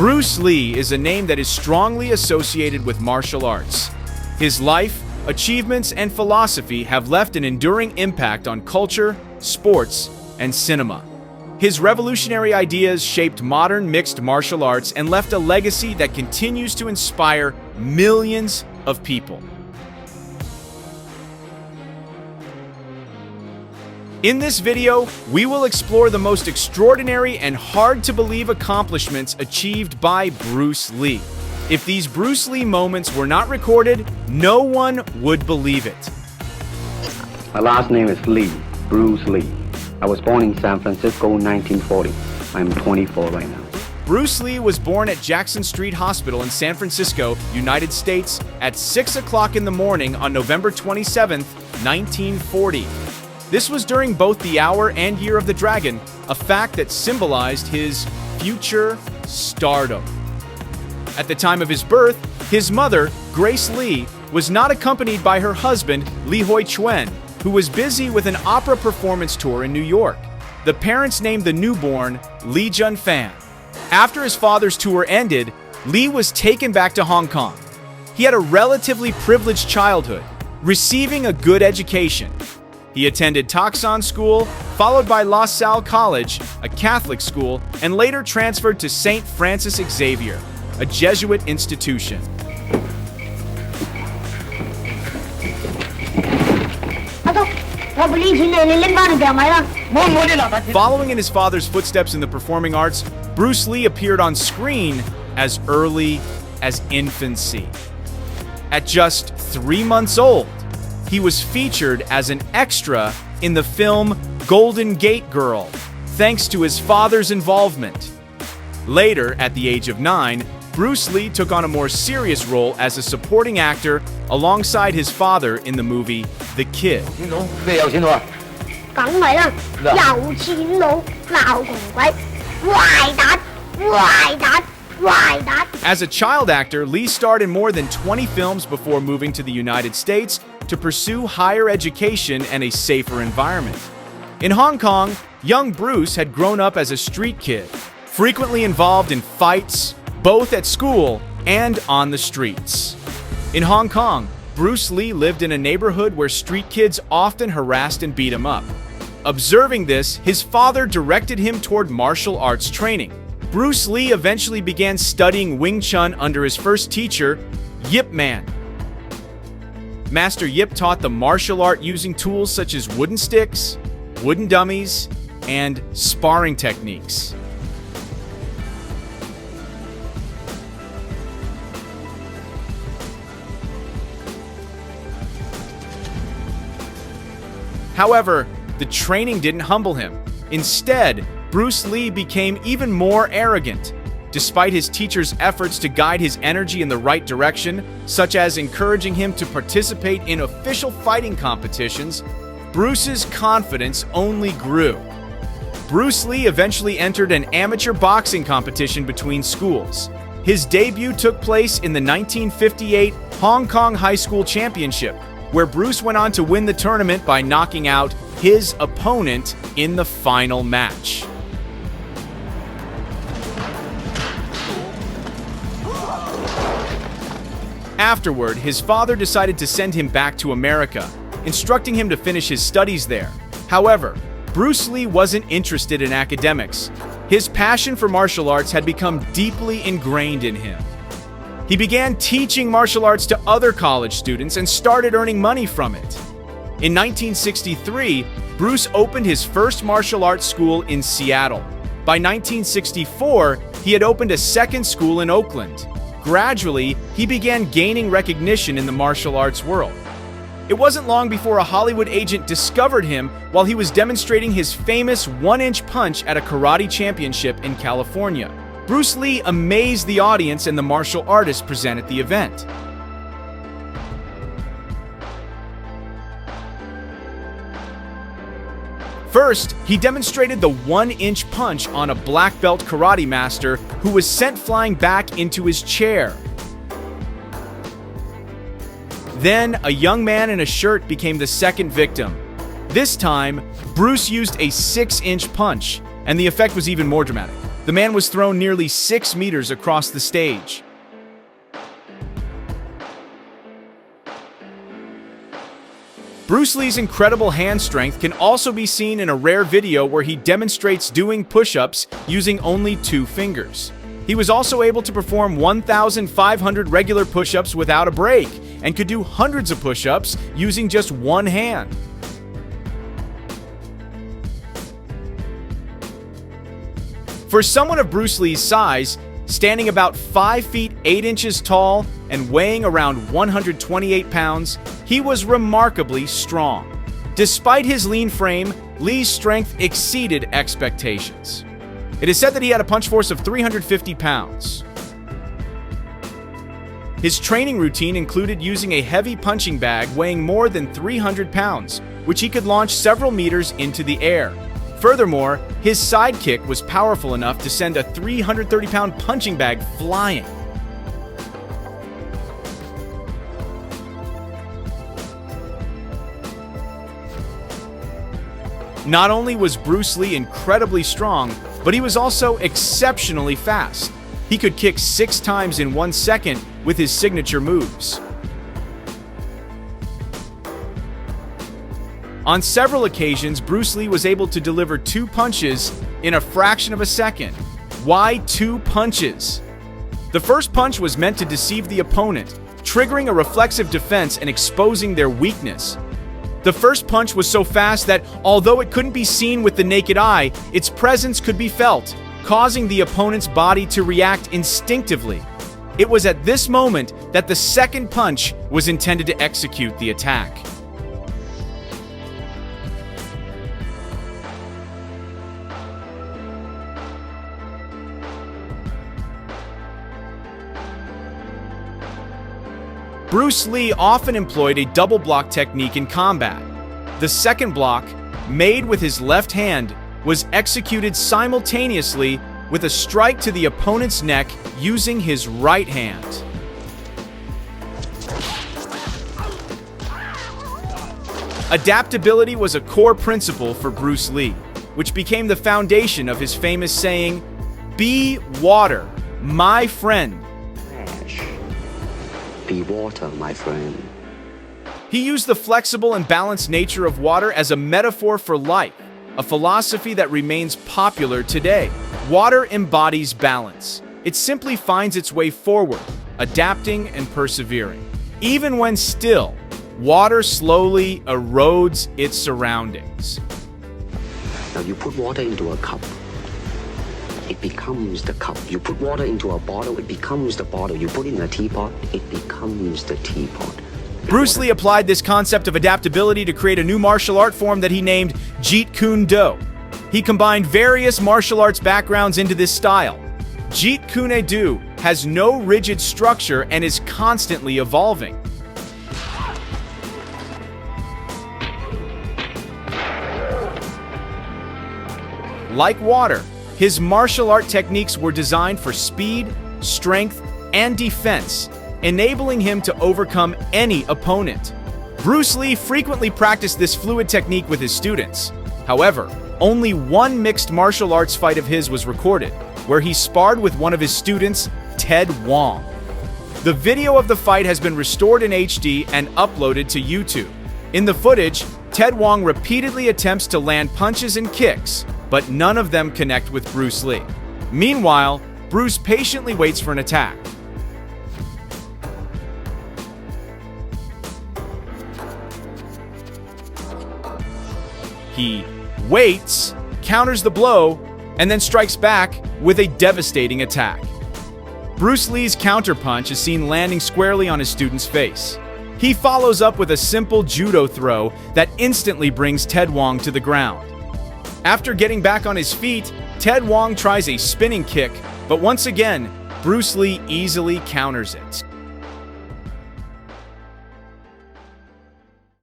Bruce Lee is a name that is strongly associated with martial arts. His life, achievements, and philosophy have left an enduring impact on culture, sports, and cinema. His revolutionary ideas shaped modern mixed martial arts and left a legacy that continues to inspire millions of people. In this video, we will explore the most extraordinary and hard-to-believe accomplishments achieved by Bruce Lee. If these Bruce Lee moments were not recorded, no one would believe it. My last name is Lee, Bruce Lee. I was born in San Francisco in 1940. I'm 24 right now. Bruce Lee was born at Jackson Street Hospital in San Francisco, United States, at 6 o'clock in the morning on November 27, 1940. This was during both the hour and year of the dragon, a fact that symbolized his future stardom. At the time of his birth, his mother, Grace Lee, was not accompanied by her husband, Li Hoi Chuen, who was busy with an opera performance tour in New York. The parents named the newborn Lee Jun-fan. After his father's tour ended, Lee was taken back to Hong Kong. He had a relatively privileged childhood, receiving a good education. He attended Toksan School, followed by La Salle College, a Catholic school, and later transferred to St. Francis Xavier, a Jesuit institution. Following in his father's footsteps in the performing arts, Bruce Lee appeared on screen as early as infancy. At just 3 months old, he was featured as an extra in the film Golden Gate Girl, thanks to his father's involvement. Later, at the age of 9, Bruce Lee took on a more serious role as a supporting actor alongside his father in the movie The Kid. As a child actor, Lee starred in more than 20 films before moving to the United States to pursue higher education and a safer environment. In Hong Kong, young Bruce had grown up as a street kid, frequently involved in fights, both at school and on the streets. In Hong Kong, Bruce Lee lived in a neighborhood where street kids often harassed and beat him up. Observing this, his father directed him toward martial arts training. Bruce Lee eventually began studying Wing Chun under his first teacher, Yip Man. Master Yip taught the martial art using tools such as wooden sticks, wooden dummies, and sparring techniques. However, the training didn't humble him. Instead, Bruce Lee became even more arrogant. Despite his teacher's efforts to guide his energy in the right direction, such as encouraging him to participate in official fighting competitions, Bruce's confidence only grew. Bruce Lee eventually entered an amateur boxing competition between schools. His debut took place in the 1958 Hong Kong High School Championship, where Bruce went on to win the tournament by knocking out his opponent in the final match. Afterward, his father decided to send him back to America, instructing him to finish his studies there. However, Bruce Lee wasn't interested in academics. His passion for martial arts had become deeply ingrained in him. He began teaching martial arts to other college students and started earning money from it. In 1963, Bruce opened his first martial arts school in Seattle. By 1964, he had opened a second school in Oakland. Gradually, he began gaining recognition in the martial arts world. It wasn't long before a Hollywood agent discovered him while he was demonstrating his famous one-inch punch at a karate championship in California. Bruce Lee amazed the audience and the martial artists present at the event. First, he demonstrated the one-inch punch on a black belt karate master who was sent flying back into his chair. Then, a young man in a shirt became the second victim. This time, Bruce used a 6-inch punch, and the effect was even more dramatic. The man was thrown nearly 6 meters across the stage. Bruce Lee's incredible hand strength can also be seen in a rare video where he demonstrates doing push-ups using only 2 fingers. He was also able to perform 1,500 regular push-ups without a break, and could do hundreds of push-ups using just one hand. For someone of Bruce Lee's size, standing about 5 feet 8 inches tall and weighing around 128 pounds, he was remarkably strong. Despite his lean frame, Lee's strength exceeded expectations. It is said that he had a punch force of 350 pounds. His training routine included using a heavy punching bag weighing more than 300 pounds, which he could launch several meters into the air. Furthermore, his sidekick was powerful enough to send a 330-pound punching bag flying. Not only was Bruce Lee incredibly strong, but he was also exceptionally fast. He could kick 6 times in 1 second with his signature moves. On several occasions, Bruce Lee was able to deliver 2 punches in a fraction of a second. Why 2 punches? The first punch was meant to deceive the opponent, triggering a reflexive defense and exposing their weakness. The first punch was so fast that, although it couldn't be seen with the naked eye, its presence could be felt, causing the opponent's body to react instinctively. It was at this moment that the second punch was intended to execute the attack. Bruce Lee often employed a double block technique in combat. The second block, made with his left hand, was executed simultaneously with a strike to the opponent's neck using his right hand. Adaptability was a core principle for Bruce Lee, which became the foundation of his famous saying, "Be water, my friend." Be water, my friend. He used the flexible and balanced nature of water as a metaphor for life, a philosophy that remains popular today. Water embodies balance. It simply finds its way forward, adapting and persevering. Even when still, water slowly erodes its surroundings. Now you put water into a cup, it becomes the cup. You put water into a bottle, it becomes the bottle. You put it in a teapot, it becomes the teapot. Bruce Lee applied this concept of adaptability to create a new martial art form that he named Jeet Kune Do. He combined various martial arts backgrounds into this style. Jeet Kune Do has no rigid structure and is constantly evolving. Like water, his martial art techniques were designed for speed, strength, and defense, enabling him to overcome any opponent. Bruce Lee frequently practiced this fluid technique with his students. However, only one mixed martial arts fight of his was recorded, where he sparred with one of his students, Ted Wong. The video of the fight has been restored in HD and uploaded to YouTube. In the footage, Ted Wong repeatedly attempts to land punches and kicks, but none of them connect with Bruce Lee. Meanwhile, Bruce patiently waits for an attack. He waits, counters the blow, and then strikes back with a devastating attack. Bruce Lee's counterpunch is seen landing squarely on his student's face. He follows up with a simple judo throw that instantly brings Ted Wong to the ground. After getting back on his feet, Ted Wong tries a spinning kick, but once again, Bruce Lee easily counters it.